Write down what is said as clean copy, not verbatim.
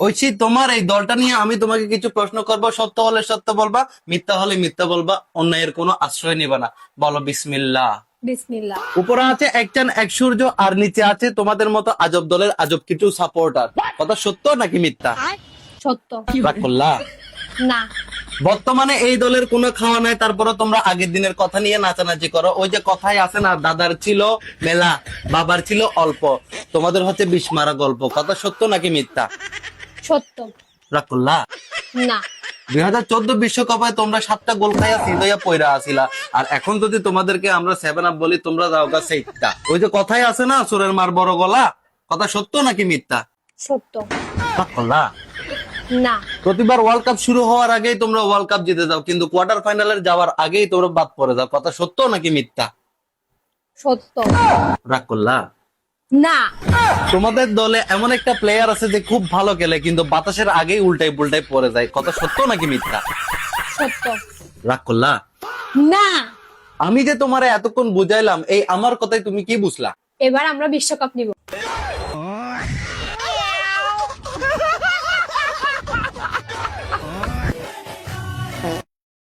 ঐশী, তোমার এই দলটা নিয়ে আমি তোমাকে কিছু প্রশ্ন করব, সত্য হলে সত্য বলবা, মিথ্যা হলে মিথ্যা বলবা, অন্যায়ের কোনো আশ্রয় নিবা না। বলো বিসমিল্লাহ। বিসমিল্লাহ। উপরে আছে এক চাঁদ এক সূর্য, আর নিচে আছে তোমাদের মতো আজব দলের আজব কিছু সাপোর্টার। কথা সত্য নাকি মিথ্যা? সত্য। রাগ করলা? না। বর্তমানে এই দলের কোনো খাওয়া নাই, তারপরে তোমরা আগের দিনের কথা নিয়ে নাচানাচি করো। ওই যে কথাই আছে না, দাদার ছিল মেলা, বাবার ছিল অল্প, তোমাদের হচ্ছে বিষ মারা গল্প। কথা সত্য নাকি মিথ্যা? সত্য। রাগ করলা? না। 2014 বিশ্বকাপে তোমরা 7টা গোল খাইয়া সিধইয়া পয়রা আসিলা, আর এখন যদি তোমাদেরকে আমরা 7 আপ বলি, তোমরা যাও গা 6টা। ওই যে কথাই আছে না, সুরের মার বড় গলা। কথা সত্য নাকি মিথ্যা? সত্য। রাগ করলা? না। প্রতিবার ওয়ার্ল্ড কাপ শুরু হওয়ার আগেই তোমরা ওয়ার্ল্ড কাপ জিতে যাও, কিন্তু কোয়ার্টার ফাইনালের যাওয়ার আগেই তোমরা বাদ পড়ে যাও। কথা সত্য নাকি মিথ্যা? সত্য। রাগ করলা? না। তোমাদের দলে এমন একটা প্লেয়ার আছে যে খুব ভালো খেলে, কিন্তু বাতাসের আগেই উল্টাই পুল্টাই পড়ে যায়। কথা সত্য নাকি মিথ্যা? সত্য। রাগ করলা? না। আমি যে তোমারে এতক্ষণ বুঝাইলাম, এই আমার কথাই তুমি কি বুঝলা? এবার আমরা বিশ্বকাপ নিব।